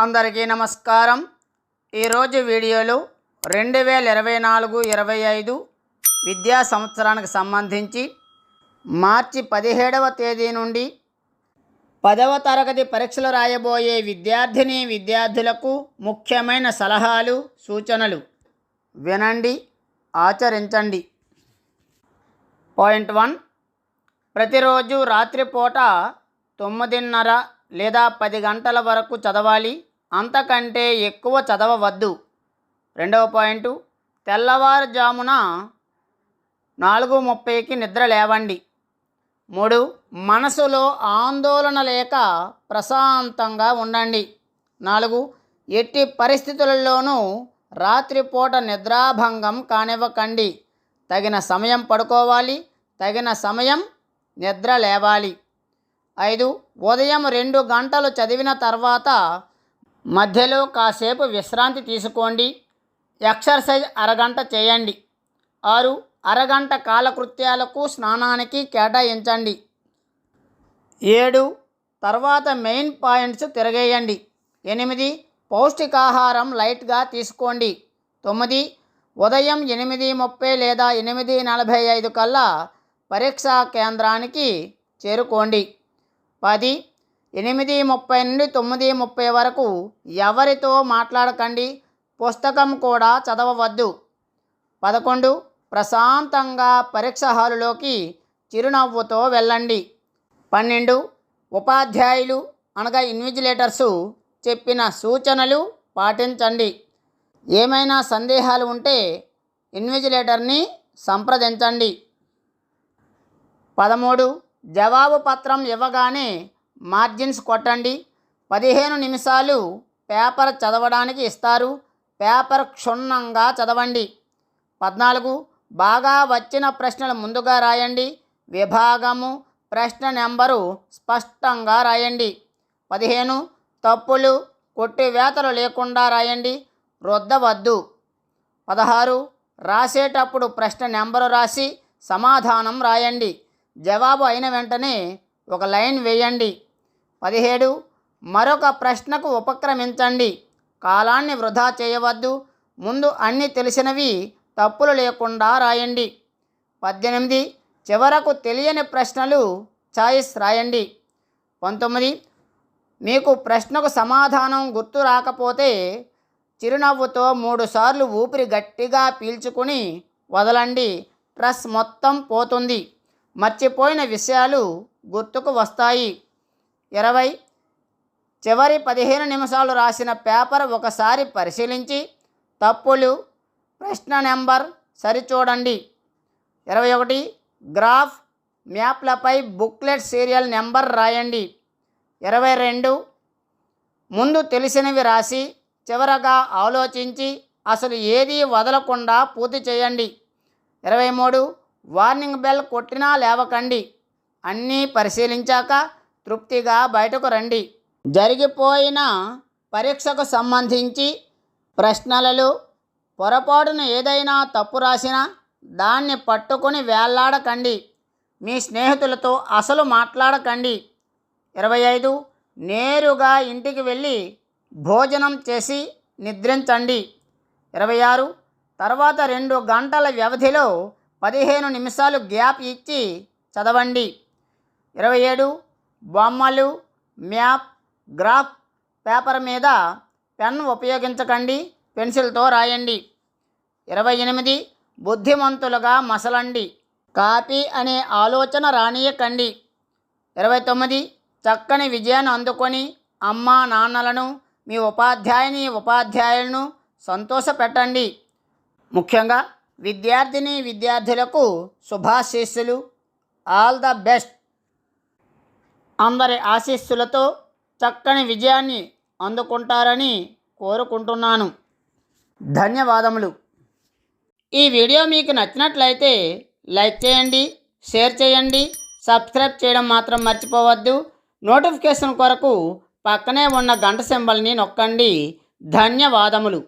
అందరికీ నమస్కారం. ఈరోజు వీడియోలో 2024-25 విద్యా సంవత్సరానికి సంబంధించి మార్చి 17వ తేదీ నుండి 10వ తరగతి పరీక్షలు రాయబోయే విద్యార్థులకు ముఖ్యమైన సలహాలు, సూచనలు వినండి, ఆచరించండి. పాయింట్ 1, ప్రతిరోజు రాత్రిపూట 9:30 లేదా 10 గంటల వరకు చదవాలి, అంతకంటే ఎక్కువ చదవవద్దు. రెండవ పాయింట్, తెల్లవారుజామున 4:30కి నిద్ర లేవండి. 3, మనసులో ఆందోళన లేక ప్రశాంతంగా ఉండండి. 4, ఎట్టి పరిస్థితులలోనూ రాత్రిపూట నిద్రాభంగం కానివ్వకండి. తగిన సమయం పడుకోవాలి, తగిన సమయం నిద్ర లేవాలి. 5, ఉదయం 2 గంటలు చదివిన తర్వాత మధ్యలో కాసేపు విశ్రాంతి తీసుకోండి. ఎక్సర్సైజ్ అరగంట చేయండి. 6, అరగంట కాలకృత్యాలకు, స్నానానికి కేటాయించండి. 7, తర్వాత మెయిన్ పాయింట్స్ తిరగేయండి. 8, పౌష్టికాహారం లైట్గా తీసుకోండి. 9, ఉదయం 8:30 లేదా 8:45 కల్లా పరీక్షా కేంద్రానికి చేరుకోండి. 10, 8:30 నుండి 9:30 వరకు ఎవరితో మాట్లాడకండి, పుస్తకం కూడా చదవవద్దు. 11, ప్రశాంతంగా పరీక్ష హాలులోకి చిరునవ్వుతో వెళ్ళండి. 12, ఉపాధ్యాయులు అనగా ఇన్విజిలేటర్సు చెప్పిన సూచనలు పాటించండి. ఏమైనా సందేహాలు ఉంటే ఇన్విజిలేటర్ని సంప్రదించండి. 13, జవాబు పత్రం ఇవ్వగానే మార్జిన్స్ కొట్టండి. 15 నిమిషాలు పేపర్ చదవడానికి ఇస్తారు, పేపర్ క్షుణ్ణంగా చదవండి. 14, బాగా వచ్చిన ప్రశ్నలు ముందుగా రాయండి, విభాగము, ప్రశ్న నెంబరు స్పష్టంగా రాయండి. 15, తప్పులు, కొట్టివేతలు లేకుండా రాయండి, రుద్దవద్దు. 16, రాసేటప్పుడు ప్రశ్న నెంబరు రాసి సమాధానం రాయండి, జవాబు అయిన వెంటనే ఒక లైన్ వేయండి. 17, మరొక ప్రశ్నకు ఉపక్రమించండి, కాలాన్ని వృధా చేయవద్దు, ముందు అన్నీ తెలిసినవి తప్పులు లేకుండా రాయండి. 18, చివరకు తెలియని ప్రశ్నలు చాయిస్ రాయండి. 19, మీకు ప్రశ్నకు సమాధానం గుర్తు రాకపోతే చిరునవ్వుతో 3 సార్లు ఊపిరి గట్టిగా పీల్చుకుని వదలండి, స్ట్రెస్ మొత్తం పోతుంది, మర్చిపోయిన విషయాలు గుర్తుకు వస్తాయి. 20, చివరి 15 నిమిషాలు రాసిన పేపర్ ఒకసారి పరిశీలించి తప్పులు, ప్రశ్న నెంబర్ సరిచూడండి. 21, గ్రాఫ్, మ్యాప్లపై బుక్లెట్ సీరియల్ నెంబర్ రాయండి. 22, ముందు తెలిసినవి రాసి చివరగా ఆలోచించి అసలు ఏదీ వదలకుండా పూర్తి చేయండి. 23, వార్నింగ్ బెల్ కొట్టినా లేవకండి, అన్నీ పరిశీలించాక తృప్తిగా బయటకు రండి. జరిగిపోయిన పరీక్షకు సంబంధించి ప్రశ్నలలో పొరపాటున ఏదైనా తప్పు రాసినా దాన్ని పట్టుకొని వేళ్లాడకండి, మీ స్నేహితులతో అసలు మాట్లాడకండి. 25, నేరుగా ఇంటికి వెళ్ళి భోజనం చేసి నిద్రించండి. 26, తర్వాత 2 గంటల వ్యవధిలో 15 నిమిషాలు గ్యాప్ ఇచ్చి చదవండి. 27, బొమ్మలు, మ్యాప్, గ్రాఫ్ పేపర్ మీద పెన్ ఉపయోగించకండి, పెన్సిల్తో రాయండి. 28, బుద్ధిమంతులుగా మసలండి, కాపీ అనే ఆలోచన రానియకండి. 29, చక్కని విజయాన్ని అందుకొని అమ్మా నాన్నలను, మీ ఉపాధ్యాయులను సంతోషపెట్టండి. ముఖ్యంగా విద్యార్థులకు శుభాశీస్సులు. All the best. అందరి ఆశీస్సులతో చక్కని విజయాన్ని అందుకుంటారని కోరుకుంటున్నాను. ధన్యవాదములు. ఈ వీడియో మీకు నచ్చినట్లయితే లైక్ చేయండి, షేర్ చేయండి, సబ్స్క్రైబ్ చేయడం మాత్రం మర్చిపోవద్దు. నోటిఫికేషన్ కొరకు పక్కనే ఉన్న గంట సింబల్ని నొక్కండి. ధన్యవాదములు.